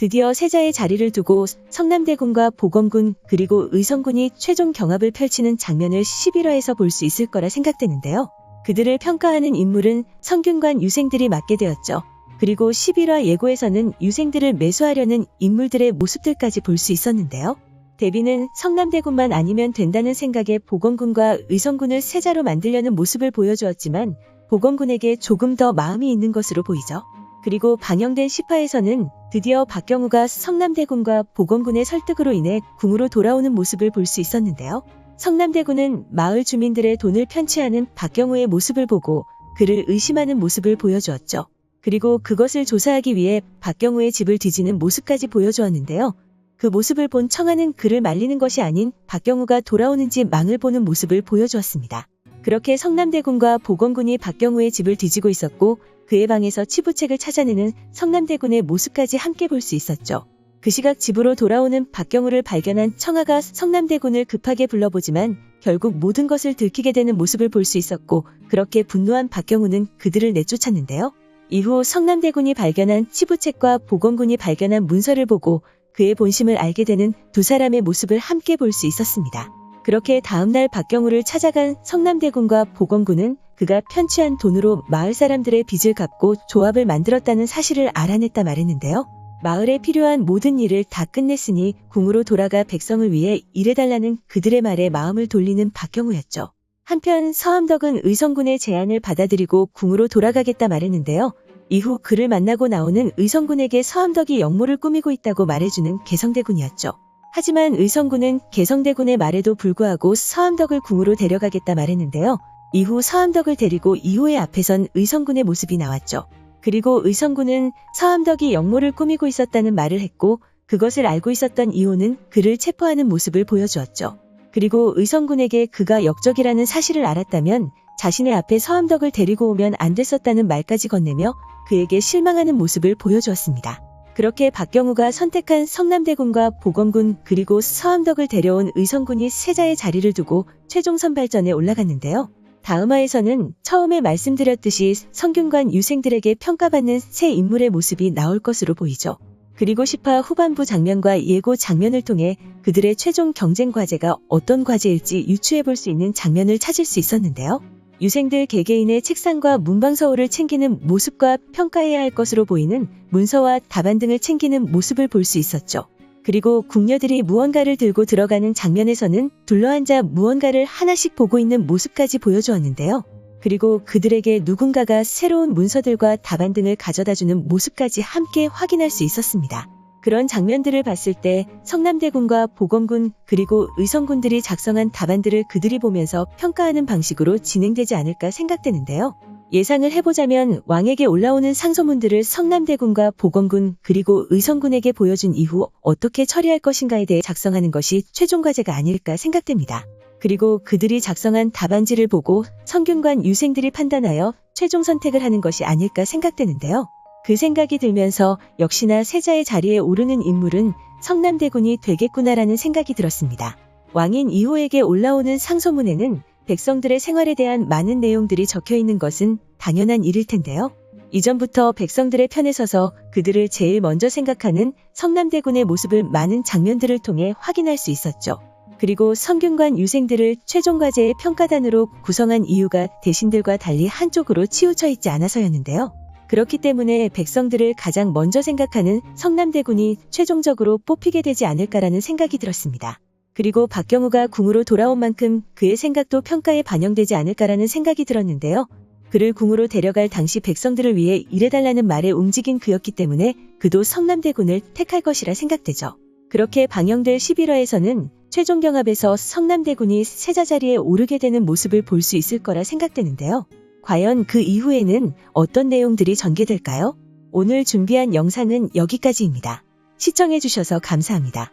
드디어 세자의 자리를 두고 성남대군과 보검군 그리고 의성군이 최종 경합을 펼치는 장면을 11화에서 볼 수 있을 거라 생각되는데요. 그들을 평가하는 인물은 성균관 유생들이 맡게 되었죠. 그리고 11화 예고에서는 유생들을 매수하려는 인물들의 모습들까지 볼 수 있었는데요. 대비는 성남대군만 아니면 된다는 생각에 보검군과 의성군을 세자로 만들려는 모습을 보여주었지만 보검군에게 조금 더 마음이 있는 것으로 보이죠. 그리고 방영된 10화에서는 드디어 박경우가 성남대군과 보검군의 설득으로 인해 궁으로 돌아오는 모습을 볼 수 있었는데요. 성남대군은 마을 주민들의 돈을 편취하는 박경우의 모습을 보고 그를 의심하는 모습을 보여주었죠. 그리고 그것을 조사하기 위해 박경우의 집을 뒤지는 모습까지 보여주었는데요. 그 모습을 본 청아는 그를 말리는 것이 아닌 박경우가 돌아오는지 망을 보는 모습을 보여주었습니다. 그렇게 성남대군과 보검군이 박경우의 집을 뒤지고 있었고 그의 방에서 치부책을 찾아내는 성남대군의 모습까지 함께 볼 수 있었죠. 그 시각 집으로 돌아오는 박경우를 발견한 청아가 성남대군을 급하게 불러보지만 결국 모든 것을 들키게 되는 모습을 볼 수 있었고 그렇게 분노한 박경우는 그들을 내쫓았는데요. 이후 성남대군이 발견한 치부책과 보검군이 발견한 문서를 보고 그의 본심을 알게 되는 두 사람의 모습을 함께 볼 수 있었습니다. 그렇게 다음날 박경우를 찾아간 성남대군과 보검군은 그가 편취한 돈으로 마을 사람들의 빚을 갚고 조합을 만들었다는 사실을 알아냈다 말했는데요. 마을에 필요한 모든 일을 다 끝냈으니 궁으로 돌아가 백성을 위해 일해달라는 그들의 말에 마음을 돌리는 박경우였죠. 한편 서암덕은 의성군의 제안을 받아들이고 궁으로 돌아가겠다 말했는데요. 이후 그를 만나고 나오는 의성군에게 서암덕이 역모를 꾸미고 있다고 말해주는 개성대군이었죠. 하지만 의성군은 개성대군의 말에도 불구하고 서암덕을 궁으로 데려가겠다 말했는데요. 이후 서암덕을 데리고 이호의 앞에선 의성군의 모습이 나왔죠. 그리고 의성군은 서암덕이 역모를 꾸미고 있었다는 말을 했고 그것을 알고 있었던 이호는 그를 체포하는 모습을 보여주었죠. 그리고 의성군에게 그가 역적이라는 사실을 알았다면 자신의 앞에 서암덕을 데리고 오면 안 됐었다는 말까지 건네며 그에게 실망하는 모습을 보여주었습니다. 그렇게 박경우가 선택한 성남대군과 보검군 그리고 서암덕을 데려온 의성군이 세자의 자리를 두고 최종 선발전에 올라갔는데요. 다음화에서는 처음에 말씀드렸듯이 성균관 유생들에게 평가받는 새 인물의 모습이 나올 것으로 보이죠. 그리고 10화 후반부 장면과 예고 장면을 통해 그들의 최종 경쟁 과제가 어떤 과제일지 유추해 볼 수 있는 장면을 찾을 수 있었는데요. 유생들 개개인의 책상과 문방서울을 챙기는 모습과 평가해야 할 것으로 보이는 문서와 답안 등을 챙기는 모습을 볼 수 있었죠. 그리고 궁녀들이 무언가를 들고 들어가는 장면에서는 둘러앉아 무언가를 하나씩 보고 있는 모습까지 보여주었는데요. 그리고 그들에게 누군가가 새로운 문서들과 답안 등을 가져다주는 모습까지 함께 확인할 수 있었습니다. 그런 장면들을 봤을 때 성남대군과 보검군 그리고 의성군들이 작성한 답안들을 그들이 보면서 평가하는 방식으로 진행되지 않을까 생각되는데요. 예상을 해보자면 왕에게 올라오는 상소문들을 성남대군과 보검군 그리고 의성군에게 보여준 이후 어떻게 처리할 것인가에 대해 작성하는 것이 최종 과제가 아닐까 생각됩니다. 그리고 그들이 작성한 답안지를 보고 성균관 유생들이 판단하여 최종 선택을 하는 것이 아닐까 생각되는데요. 그 생각이 들면서 역시나 세자의 자리에 오르는 인물은 성남대군이 되겠구나라는 생각이 들었습니다. 왕인 이호에게 올라오는 상소문에는 백성들의 생활에 대한 많은 내용들이 적혀 있는 것은 당연한 일일 텐데요. 이전부터 백성들의 편에 서서 그들을 제일 먼저 생각하는 성남대군의 모습을 많은 장면들을 통해 확인할 수 있었죠. 그리고 성균관 유생들을 최종 과제의 평가단으로 구성한 이유가 대신들과 달리 한쪽으로 치우쳐 있지 않아서였는데요. 그렇기 때문에 백성들을 가장 먼저 생각하는 성남대군이 최종적으로 뽑히게 되지 않을까라는 생각이 들었습니다. 그리고 박경우가 궁으로 돌아온 만큼 그의 생각도 평가에 반영되지 않을까라는 생각이 들었는데요. 그를 궁으로 데려갈 당시 백성들을 위해 일해달라는 말에 움직인 그였기 때문에 그도 성남대군을 택할 것이라 생각되죠. 그렇게 방영될 11화에서는 최종 경합에서 성남대군이 세자 자리에 오르게 되는 모습을 볼 수 있을 거라 생각되는데요. 과연 그 이후에는 어떤 내용들이 전개될까요? 오늘 준비한 영상은 여기까지입니다. 시청해주셔서 감사합니다.